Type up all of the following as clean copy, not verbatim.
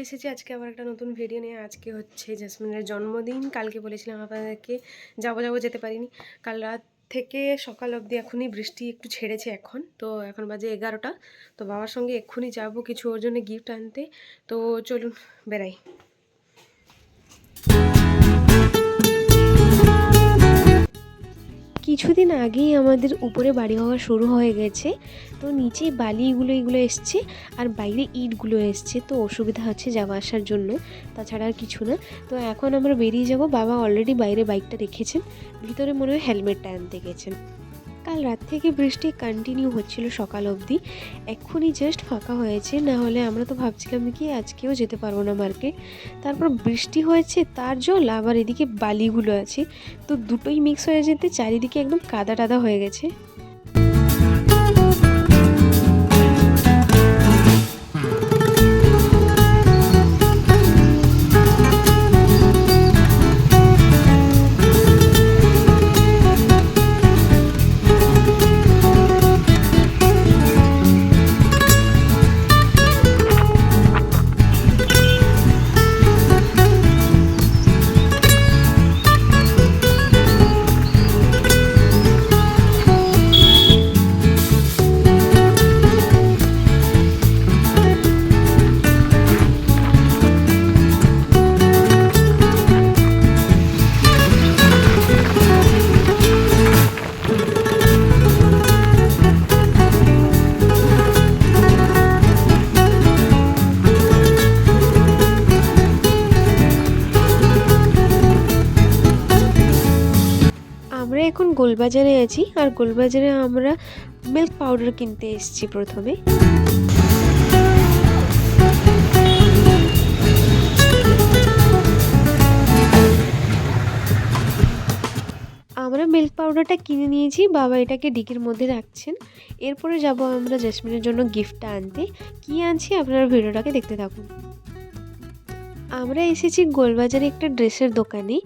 এসেছি আজকে আবার একটা নতুন ভিডিও নিয়ে। আজকে হচ্ছে জেসমিনের জন্মদিন। কালকে বলেছিলাম আপনাদেরকে যাবো যেতে পারিনি। কাল রাত থেকে সকাল অবধি এখনই বৃষ্টি একটু ছেড়েছে এখন। তো এখন বাজে 11টা। তো বাবার সঙ্গে এক্ষুনি যাব কিছু ওর জন্য গিফট আনতে। তো চলুন বেরাই। কিছুদিন আগেই আমাদের উপরে বাড়ি হওয়া শুরু হয়ে গেছে। তো নিচে বালিগুলো এসছে আর বাইরে ইটগুলো এসছে, তো অসুবিধা হচ্ছে যাওয়া আসার জন্য, তাছাড়া আর কিছু না। তো এখন আমরা বেরিয়ে যাব। বাবা অলরেডি বাইরে বাইকটা রেখেছেন, ভিতরে মনে হয় হেলমেটটা আনতে গেছেন। কাল রাত থেকে বৃষ্টি কন্টিনিউ হচ্ছিল সকাল অবধি, এক্ষুনি জাস্ট ফাঁকা হয়েছে। না হলে আমরা তো ভাবছিলাম কি আজকেও যেতে পারবো না মার্কেট। তারপর বৃষ্টি হয়েছে, তার জল আবার এদিকে বালিগুলো আছে, তো দুটোই মিক্স হয়ে যেতে চারিদিকে একদম কাদা টাদা হয়ে গেছে। আমরা এখন গোলবাজারে আছি, আর গোলবাজারে আমরা মিল্ক পাউডার কিনতে এসেছি প্রথমে। আমরা মিল্ক পাউডারটা কিনে নিয়েছি, বাবা এটাকে ডিকির মধ্যে রাখছেন। এরপরে যাব আমরা জেসমিনের জন্য গিফটটা আনতে। কি আনছি আপনারা ভিডিওটাকে দেখতে থাকুন। আমরা এসেছি গোলবাজারে একটা ড্রেসের দোকানে।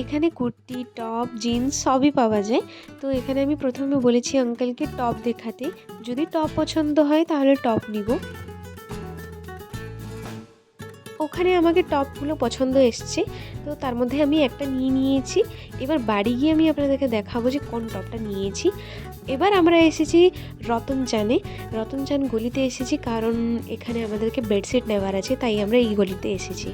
এখানে কুর্তি, টপ, জিন্স সবই পাওয়া যায়। তো এখানে আমি প্রথমে বলেছি আঙ্কেলকে টপ দেখাতে, যদি টপ পছন্দ হয় তাহলে টপ নিব। ওখানে আমাকে টপগুলো পছন্দ এসছে, তো তার মধ্যে আমি একটা নিয়েছি। এবার বাড়ি গিয়ে আমি আপনাদেরকে দেখাবো যে কোন টপটা নিয়েছি। এবার আমরা এসেছি রতনচান গলিতে এসেছি, কারণ এখানে আমাদেরকে বেডশিট নেওয়ার আছে, তাই আমরা এই গলিতে এসেছি।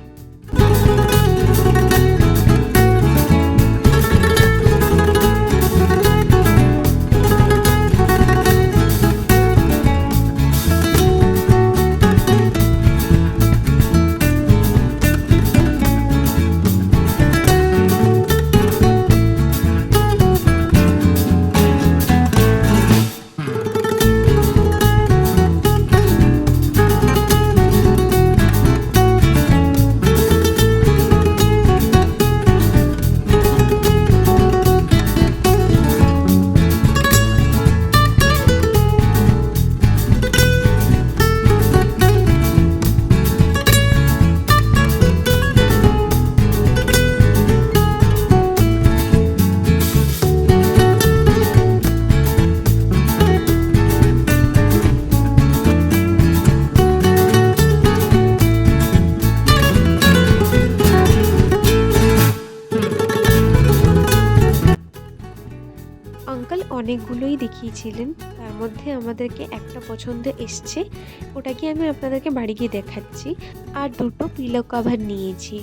আঙ্কেল অনেকগুলোই দেখিয়েছিলেন, তার মধ্যে আমাদেরকে একটা পছন্দ এসছে, ওটাকে আমি আপনাদেরকে বাড়ি গিয়ে দেখাচ্ছি। আর দুটো পিলো কভার নিয়েছি।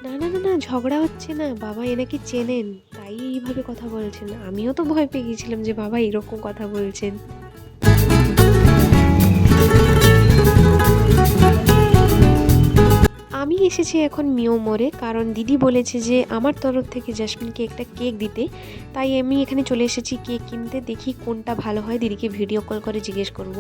না না না না, ঝগড়া হচ্ছে না, বাবা এনাকে চেনেন তাই এইভাবে কথা বলছেন। আমিও তো ভয় পেয়ে গেছিলাম যে বাবা এরকম কথা বলছেন। আমি এসেছি এখন মিওমোরে, কারণ দিদি বলেছে যে আমার তরফ থেকে জাসমিনকে একটা কেক দিতে। তাই আমি এখানে চলে এসেছি কেক কিনতে। দেখি কোনটা ভালো হয়, দিদিকে ভিডিও কল করে জিজ্ঞেস করব।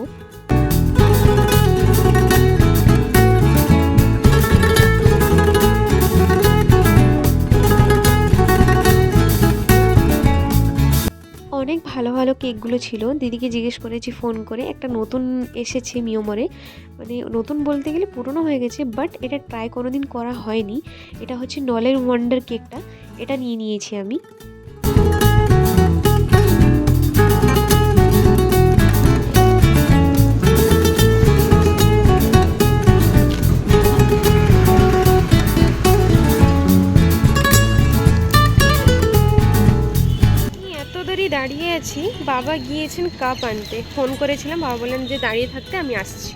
অনেক ভালো ভালো কেকগুলো ছিল। দিদিকে জিজ্ঞেস করেছি ফোন করে, একটা নতুন এসেছে মিওমরে, মানে নতুন বলতে গেলে পুরনো হয়ে গেছে, বাট এটা ট্রাই কোনোদিন করা হয়নি। এটা হচ্ছে নলের ওয়ান্ডার কেকটা, এটা নিয়ে নিয়েছি আমি। দাঁড়িয়ে আছি, বাবা গিয়েছেন কাপ আনতে। ফোন করেছিলাম, বাবা বললেন যে দাঁড়িয়ে থাকতে, আমি আসছি।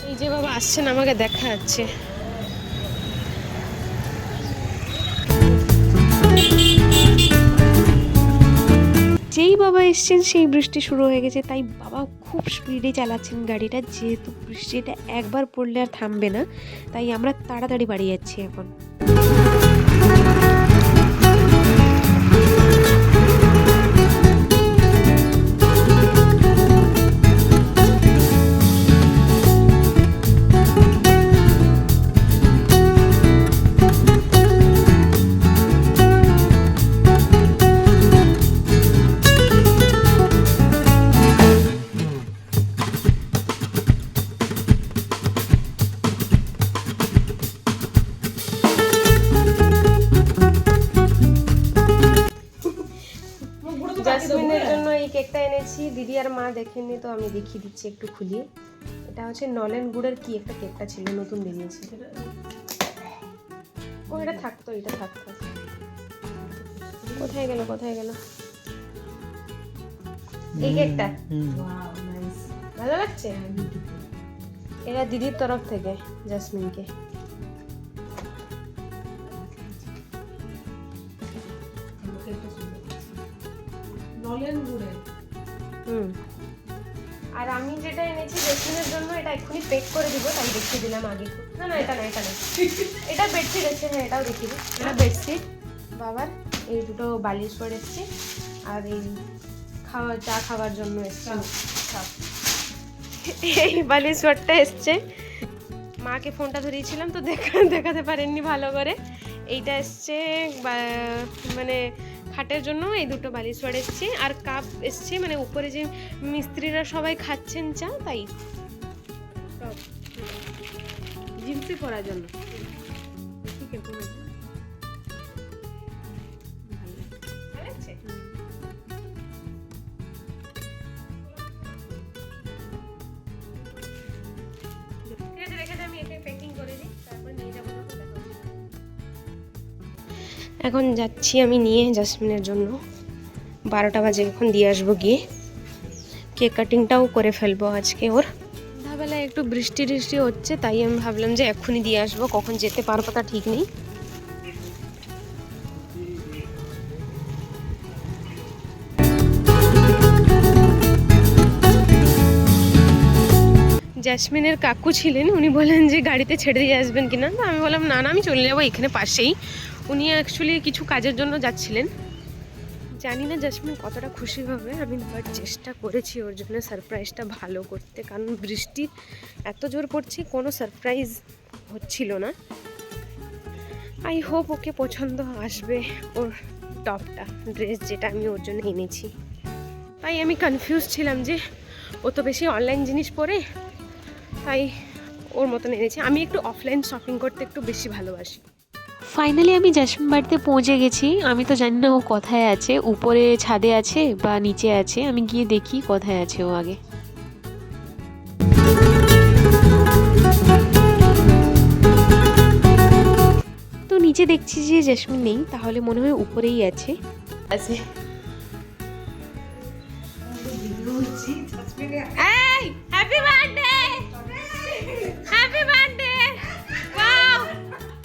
এই যে বাবা আসছেন, আমাকে দেখা যাচ্ছে। যেই বাবা এসছেন সেই বৃষ্টি শুরু হয়ে গেছে, তাই বাবা খুব স্পিডে চালাচ্ছেন গাড়িটা, যেহেতু বৃষ্টিটা একবার পড়লে আর থামবে না, তাই আমরা তাড়াতাড়ি বাড়ি যাচ্ছি এখন। জাসমিনের জন্য এই কেকটা এনেছি, দিদি আর মা দেখেননি তো আমি দেখিয়ে দিচ্ছি একটু খুলিয়ে। এটা হচ্ছে নলেন গুড়ের কি একটা কেকটা ছিল, নতুন বেরিয়েছে। ও এটা থাকতো, এটা থাকতো, কোথায় গেল কোথায় গেল এই কেকটা? ভালো লাগছে। এটা দিদির তরফ থেকে জাসমিনকে। আর আমি যেটা এনেছি জাসমিনের জন্য, এটা এক্ষুনি পেক করে দিব, তাই দেখিয়ে দিলাম আগে। না না, এটা না, এটা না, এটা বেডশিট এসছে। হ্যাঁ, এটাও দেখিয়ে দিই। এটা বেডশিট বাবার, এই দুটো বালিশর এসছে, আর এই চা খাওয়ার জন্য এসছে এই বালিশরটা এসছে। মাকে ফোনটা ধরিয়েছিলাম তো দেখাতে পারেননি ভালো করে। এইটা এসছে মানে খাটের জন্য, এই দুটো বালিশওয়ার এসছে, আর কাপ এসছে, মানে উপরে যে মিস্ত্রিরা সবাই খাচ্ছেন চা, তাই জিন্সে পরার জন্য। ঠিক আছে, ভালো লাগছে। ঠিক আছে, রেখে আমি এটাই প্যাকিং করে দিই, তারপর নিয়ে যাবো। এখন যাচ্ছি আমি নিয়ে জাসমিনের জন্য, 12টা বাজে, এখন দিয়ে আসবো গিয়ে। কেক কাটিংটাও করে ফেলবো আজকে ওর। সন্ধ্যাবেলায় একটু বৃষ্টি হচ্ছে, তাই আমি ভাবলাম যে এক্ষুনি দিয়ে আসবো, কখন যেতে পারবো তা ঠিক নেই। জাসমিনের কাকু ছিলেন, উনি বলেন যে গাড়িতে ছেড়ে দিয়ে আসবেন কিনা, তো আমি বললাম না না, আমি চলে যাবো, এখানে পাশেই। উনি অ্যাকচুয়ালি কিছু কাজের জন্য যাচ্ছিলেন। জানি না জাসমিন কতটা খুশি হবে, আমি বাট চেষ্টা করেছি ওর জন্য সারপ্রাইজটা ভালো করতে, কারণ বৃষ্টি এত জোর পড়ছে, কোনো সারপ্রাইজ হচ্ছিল না। আই হোপ ওকে পছন্দ আসবে ওর টপটা, ড্রেস যেটা আমি ওর জন্য এনেছি। তাই আমি কনফিউজ ছিলাম যে ও তো বেশি অনলাইন জিনিস পরে, তাই ওর মতন এনেছি। আমি একটু অফলাইন শপিং করতে একটু বেশি ভালোবাসি। ফাইনালি আমি জাসমিন বাড়িতে পৌঁছে গেছি। আমি তো জানি না ও কোথায় আছে, উপরে ছাদে আছে বা নিচে আছে। আমি গিয়ে দেখি কোথায় আছে ও আগে। তো নিচে দেখছি যে জাসমিন নেই, তাহলে মনে হয় উপরেই আছে। এই happy birthday, happy birthday, wow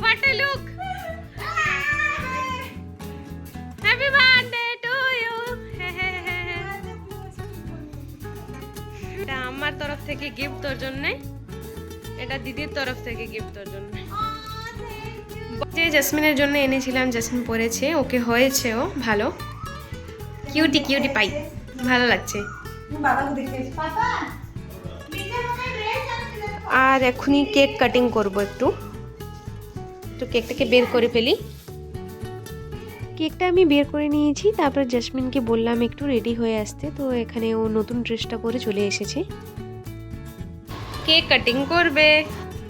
what a look, happy birthday to you. এটা আমার তরফ থেকে গিফট তোর জন্য, এটা দিদির তরফ থেকে গিফট তোর জন্য। যে জাসমিনের জন্য এনেছিলাম, জাসমিন পরেছে, ওকে হয়েছে, ও ভালো, কিউটি কিউটি পাই, ভালো লাগছে। আর এখনই কেক কাটিং করব, একটু কেকটাকে বের করে ফেলি। কেকটা আমি বের করে নিয়েছি, তারপর জাসমিনকে বললাম একটু রেডি হয়ে আসতে, তো এখানে ও নতুন ড্রেসটা পরে চলে এসেছে, কেক কাটিং করবে।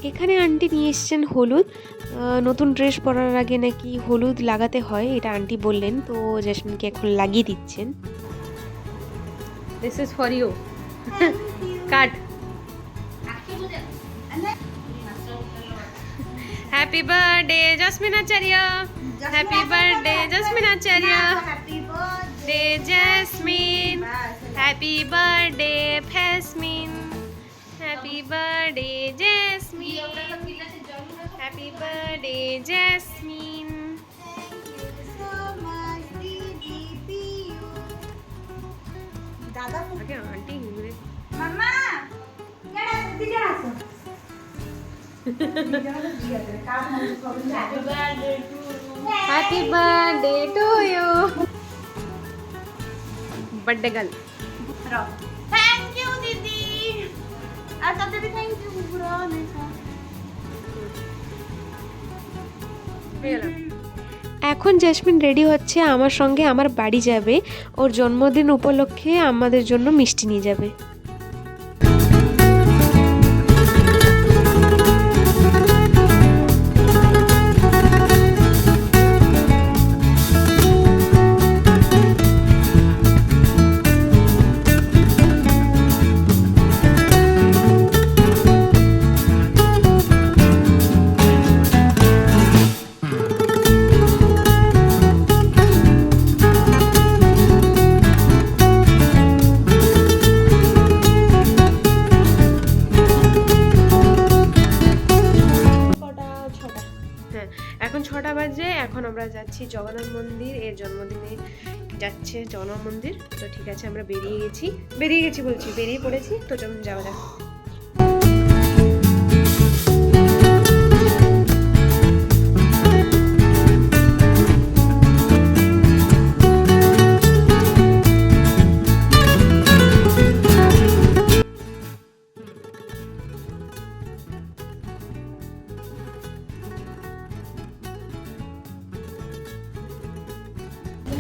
এখানে আন্টি নিয়ে এসেছেন হলুদ, নতুন ড্রেস পরার আগে নাকি হলুদ লাগাতে হয়, এটা আন্টি বললেন, তো জাসমিনকে এখন লাগিয়ে দিচ্ছেন। This is for you, cut. Happy birthday Jasmin Acharya, happy birthday Jasmin Acharya, dear Jasmin, happy birthday Jasmin, happy birthday Jasmin, happy birthday Jasmin. দাদা আগে আন্টি মাম্মা দিকে আসো। Happy birthday to you, birthday girl. Thank you दीदी, और तब भी thank you बुरा नहीं था। এখন জাসমিন রেডি হচ্ছে, আমার সঙ্গে আমার বাড়ি যাবে, ওর জন্মদিন উপলক্ষে আমাদের জন্য মিষ্টি নিয়ে যাবে। এখন 6টা বাজে, এখন আমরা যাচ্ছি জগন্নাথ মন্দির, এর জন্মদিনে যাচ্ছে জগন্নাথ মন্দির। তো ঠিক আছে, আমরা বেরিয়ে পড়েছি, তো চলুন যাওয়া যাক।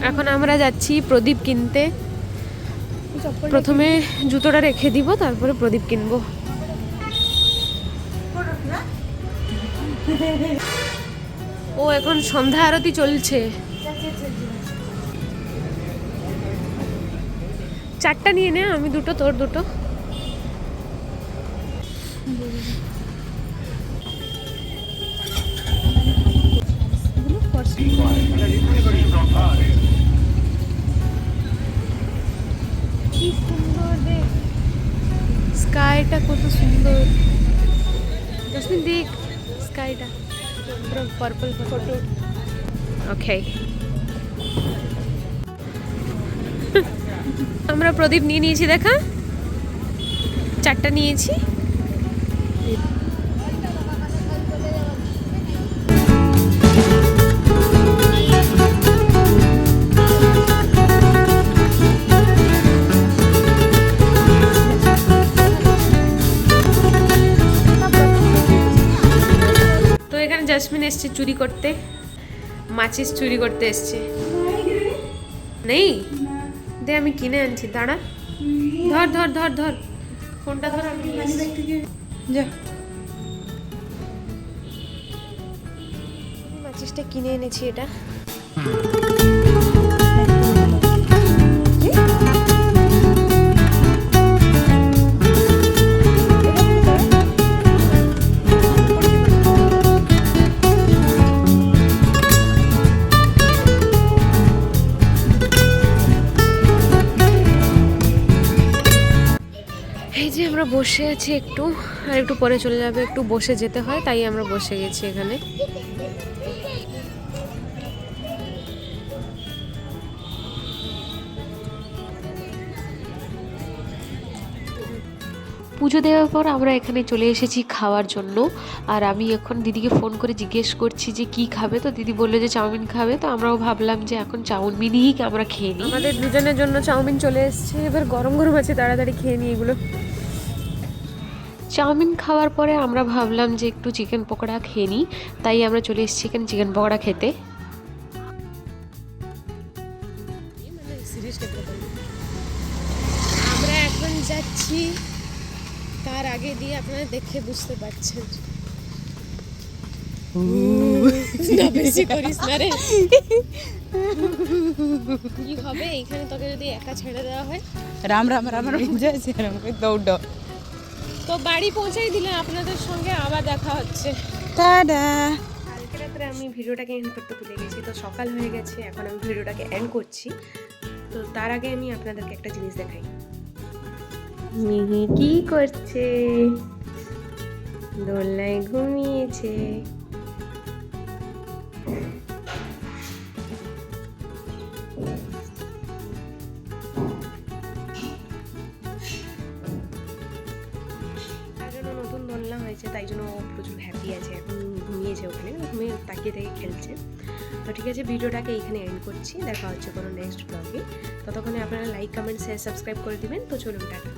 এখন আমরা যাচ্ছি প্রদীপ কিনতে, প্রথমে জুতোটা রেখে দিব, তারপরে প্রদীপ কিনবো। ও এখন সন্ধ্যা আরতি চলছে, 4টা নিয়ে নে, আমি 2টো, তোর 2টো। কি সুন্দর দেখ, স্কাইটা কত সুন্দর, জাসমিন দেখ স্কাইটা পুরো পার্পল ফটো। ওকে, আমরা প্রদীপ নিয়ে নিয়েছি, দেখা 4টা নিয়েছি। জাসমিন এসছে চুরি করতে, মাচিস চুরি করতে এসছে। নেই দে, আমি কিনে আনছি, দাঁড়া, ধর ধর ধর ধর ফোনটা ধর, আমি যা মাচিসটা কিনে এনেছি। এটা আমরা বসে আছি, একটু আর একটু পরে চলে যাবে, একটু বসে যেতে হয়, তাই আমরা বসে গেছি এখানে। পুজো দেওয়ার পর আমরা এখানে চলে এসেছি খাওয়ার জন্য। আর আমি এখন দিদিকে ফোন করে জিজ্ঞেস করছি যে কি খাবে, তো দিদি বললো যে চাউমিন খাবে। তো আমরাও ভাবলাম যে এখন চাউমিনই আমরা খেয়ে নিই। আমাদের দুজনের জন্য চাউমিন চলে এসেছে, এবার গরম গরম আছে, তাড়াতাড়ি খেয়ে নিই এগুলো। চাউমিন খাওয়ার পরে আমরা ভাবলাম যে একটু চিকেন পকোড়া খেয়ে নিই, তাই আমরা চলে এসেছি এখানে চিকেন পকোড়া খেতে। আমরা এখন যাচ্ছি, তার আগে দিয়ে আপনারা দেখে বুঝতে পারছেন। না বেশি করিস না রে, কি হবে এখানে তোকে যদি একা ছেড়ে দেওয়া হয়। রাম রাম রাম রাম যাচ্ছে দৌড়। তো বাড়ি পৌঁছাই দিলেন, আপনাদের সঙ্গে আবার দেখা হচ্ছে। টাটা। কালকে রাত্রে আমি ভিডিওটাকে এন্ড করতে ভুলে গেছি, তো সকাল হয়ে গেছে, এখন আমি ভিডিওটাকে এন্ড করছি। তো তার আগে আমি আপনাদেরকে একটা জিনিস দেখাই। মিহি কি করছে? দোলনায় ঘুমিয়েছে। নতুন দোলনা হয়েছে, তাই জন্য ও প্রচুর হ্যাপি আছে, এখন ঘুমিয়েছে, ওখানে ঘুমিয়ে তাকিয়ে থেকে খেলছে। তো ঠিক আছে, ভিডিওটাকে এইখানে এন্ড করছি, দেখা হচ্ছে কোনো নেক্সট ব্লগে। ততক্ষণে আপনারা লাইক, কমেন্ট, শেয়ার, সাবস্ক্রাইব করে দিবেন। তো চলুন টাটা।